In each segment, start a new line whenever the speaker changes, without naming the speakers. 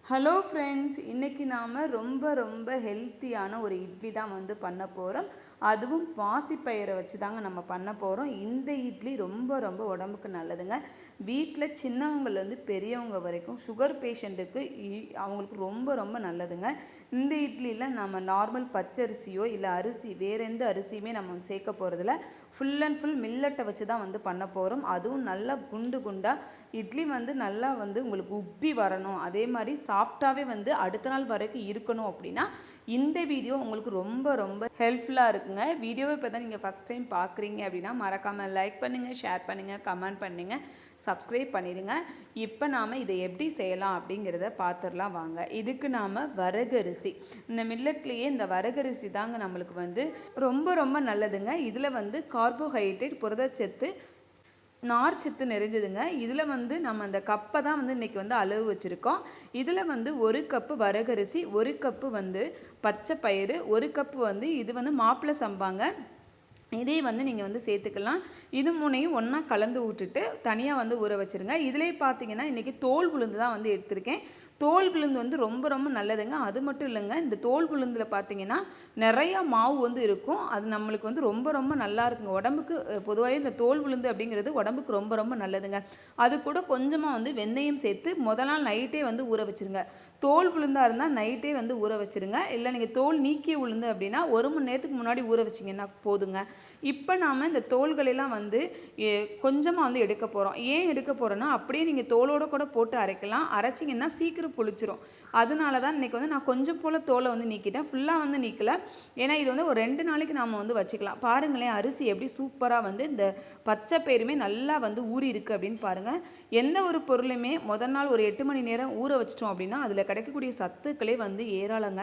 Hello friends, இன்றைக்கி நாம் ரொம்ப ஹெல்த்தியான ஒரு இட்லி தான் வந்து பண்ண போகிறோம். அதுவும் பாசிப்பயிரை வச்சு தாங்க நம்ம பண்ண போகிறோம். இந்த இட்லி ரொம்ப உடம்புக்கு நல்லதுங்க. வீட்டில் சின்னவங்கலேருந்து பெரியவங்க வரைக்கும் சுகர் பேஷண்ட்டுக்கு அவங்களுக்கு ரொம்ப நல்லதுங்க. இந்த இட்லியில் நம்ம நார்மல் பச்சரிசியோ இல்லை அரிசி வேறு எந்த அரிசியுமே நம்ம சேர்க்க போகிறதில்ல. ஃபுல் அண்ட் ஃபுல் மில்லட்டை வச்சு தான் வந்து பண்ண போகிறோம். அதுவும் நல்லா குண்டாக இட்லி வந்து நல்லா வந்து உங்களுக்கு உப்பி வரணும், அதே மாதிரி சாஃப்டாகவே வந்து அடுத்த நாள் வரைக்கும் இருக்கணும் அப்படின்னா இந்த வீடியோ உங்களுக்கு ரொம்ப ஹெல்ப்ஃபுல்லாக இருக்குங்க. வீடியோவை இப்போ தான் நீங்கள் ஃபஸ்ட் டைம் பார்க்குறீங்க அப்படின்னா மறக்காமல் லைக் பண்ணுங்கள், ஷேர் பண்ணுங்கள், கமெண்ட் பண்ணுங்கள், சப்ஸ்கிரைப் பண்ணிடுங்க. இப்போ நாம் இதை எப்படி செய்யலாம் அப்படிங்கிறத பார்த்துடலாம் வாங்க. இதுக்கு நாம் வரகரிசி, இந்த மில்லட்லேயே இந்த வரகரிசி தாங்க நம்மளுக்கு வந்து ரொம்ப நல்லதுங்க. இதில் வந்து கார்போஹைட்ரேட், புரதச்சத்து, நார்ச்சத்து நிறைஞ்சதுங்க. இதில் வந்து நம்ம அந்த கப்பை தான் வந்து இன்றைக்கி வந்து அளவு வச்சுருக்கோம். இதில் வந்து 1 கப்பு வரகரிசி, 1 கப்பு வந்து பச்சை பயிறு, 1 கப்பு வந்து இது வந்து மாப்பிள்ளை சம்பாங்க. இதே வந்து நீங்கள் வந்து சேர்த்துக்கலாம். இது மூணையும் ஒன்றா கலந்து விட்டுட்டு தனியாக வந்து ஊற வச்சுருங்க. இதிலே பார்த்தீங்கன்னா இன்றைக்கி தோல் உளுந்து தான் வந்து எடுத்திருக்கேன். தோல் உளுந்து வந்து ரொம்ப நல்லதுங்க. அது மட்டும் இல்லைங்க, இந்த தோல் உளுந்தில் பார்த்தீங்கன்னா நிறையா மாவு வந்து இருக்கும். அது நம்மளுக்கு வந்து ரொம்ப நல்லா இருக்குங்க உடம்புக்கு. பொதுவாகவே இந்த தோல் உளுந்து அப்படிங்கிறது உடம்புக்கு ரொம்ப நல்லதுங்க. அது கூட கொஞ்சமாக வந்து வெந்தயம் சேர்த்து முதல் நாள் நைட்டே வந்து ஊற வச்சுருங்க. தோல் உளுந்தாக இருந்தால் நைட்டே வந்து ஊற வச்சுருங்க. இல்லை நீங்கள் தோல் நீக்கிய உளுந்து அப்படின்னா 1 மணி நேரத்துக்கு முன்னாடி ஊற வச்சிங்கன்னா போதுங்க. இப்போ நாம் இந்த தோல்களெல்லாம் வந்து கொஞ்சமாக வந்து எடுக்க போகிறோம். ஏன் எடுக்க போகிறோன்னா, அப்படியே நீங்கள் தோலோடு கூட போட்டு அரைக்கலாம். அரைச்சிங்கன்னா சீக்கிரம் புளிச்சிரும். அதனால தான் இன்றைக்கி வந்து நான் கொஞ்சம் போல் தோலை வந்து நீக்கிட்டேன், ஃபுல்லாக வந்து நீக்கலை. ஏன்னா இது வந்து ஒரு 2 நாளைக்கு நாம் வந்து வச்சுக்கலாம். பாருங்களேன் அரிசி எப்படி சூப்பராக வந்து இந்த பச்சை பயிறுமே நல்லா வந்து ஊறி இருக்குது அப்படின்னு பாருங்கள். எந்த ஒரு பொருளுமே முதல் நாள் ஒரு 8 மணி நேரம் ஊற வச்சிட்டோம் அப்படின்னா அதில் கிடைக்கக்கூடிய சத்துக்களே வந்து ஏராளங்க.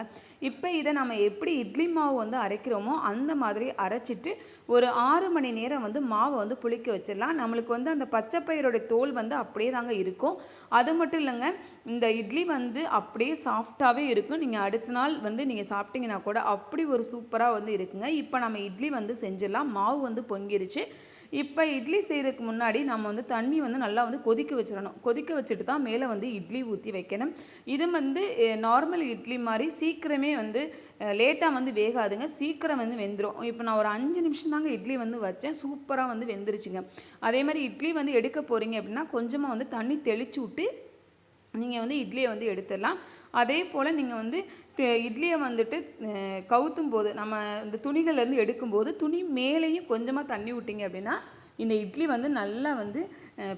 இப்போ இதை நம்ம எப்படி இட்லி மாவு வந்து அரைக்கிறோமோ அந்த மாதிரி அரைச்சிட்டு ஒரு 6 மணி நேரம் வந்து மாவை வந்து புளிக்க வச்சிடலாம். நம்மளுக்கு வந்து அந்த பச்சை பயிரோட தோல் வந்து அப்படியே தாங்க இருக்கும். அது மட்டும் இல்லைங்க, இந்த இட்லி வந்து அப்படியே சாஃப்டாகவே இருக்கும். நீங்கள் அடுத்த நாள் வந்து நீங்கள் சாப்பிட்டீங்கன்னா கூட அப்படி ஒரு சூப்பராக வந்து இருக்குங்க. இப்போ நம்ம இட்லி வந்து செஞ்சிடலாம். மாவு வந்து பொங்கிருச்சு. இப்போ இட்லி செய்கிறதுக்கு முன்னாடி நம்ம வந்து தண்ணி வந்து நல்லா வந்து கொதிக்க வச்சிடணும். கொதிக்க வச்சுட்டு தான் மேலே வந்து இட்லி ஊற்றி வைக்கணும். இது வந்து நார்மல் இட்லி மாதிரி சீக்கிரமே வந்து லேட்டாக வந்து வேகாதுங்க, சீக்கிரம் வந்து வெந்துடும். இப்போ நான் ஒரு 5 நிமிஷம் தாங்க இட்லி வந்து வச்சேன், சூப்பராக வந்து வெந்துருச்சுங்க. அதே மாதிரி இட்லி வந்து எடுக்க போகிறீங்க அப்படின்னா கொஞ்சமாக வந்து தண்ணி தெளித்து விட்டு நீங்கள் வந்து இட்லியை வந்து எடுத்துடலாம். அதே போல் நீங்கள் வந்து இட்லியை வந்துட்டு கவுத்தும் போது நம்ம இந்த துணிகள்லேருந்து எடுக்கும்போது துணி மேலேயும் கொஞ்சமாக தண்ணி விட்டிங்க அப்படின்னா இந்த இட்லி வந்து நல்லா வந்து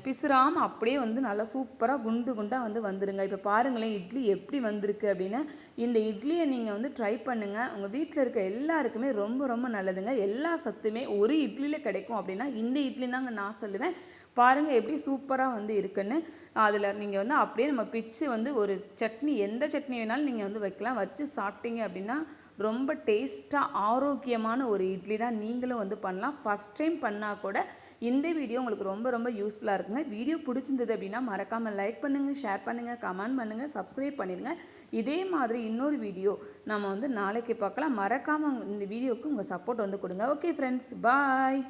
பிசுறாமல் அப்படியே வந்து நல்லா சூப்பராக குண்டாக வந்து வந்துடுங்க. இப்போ பாருங்களேன் இட்லி எப்படி வந்திருக்கு அப்படின்னு. இந்த இட்லியை நீங்கள் வந்து ட்ரை பண்ணுங்கள். உங்கள் வீட்டில் இருக்க எல்லாருக்குமே ரொம்ப நல்லதுங்க. எல்லா சத்துமே ஒரு இட்லியில் கிடைக்கும் அப்படின்னா இந்த இட்லி தாங்க நான் சொல்லுவேன். பாருங்கள் எப்படி சூப்பராக வந்து இருக்குன்னு. அதில் நீங்கள் வந்து அப்படியே நம்ம பிச்சு வந்து ஒரு சட்னி, எந்த சட்னி வேணாலும் நீங்கள் வந்து வைக்கலாம். வச்சு சாப்பிட்டீங்க அப்படின்னா ரொம்ப டேஸ்ட்டாக ஆரோக்கியமான ஒரு இட்லி தான் நீங்களும் வந்து பண்ணலாம். ஃபஸ்ட் டைம் பண்ணால் கூட இந்த வீடியோ உங்களுக்கு ரொம்ப யூஸ்ஃபுல்லாக இருக்குங்க. வீடியோ பிடிச்சிருந்தது அப்படின்னா மறக்காமல் லைக் பண்ணுங்கள், ஷேர் பண்ணுங்கள், கமெண்ட் பண்ணுங்கள், சப்ஸ்கிரைப் பண்ணிடுங்க. இதே மாதிரி இன்னொரு வீடியோ நம்ம வந்து நாளைக்கு பார்க்கலாம். மறக்காமல் இந்த வீடியோவுக்கு உங்கள் சப்போர்ட் வந்து கொடுங்க. ஓகே ஃப்ரெண்ட்ஸ், பாய்.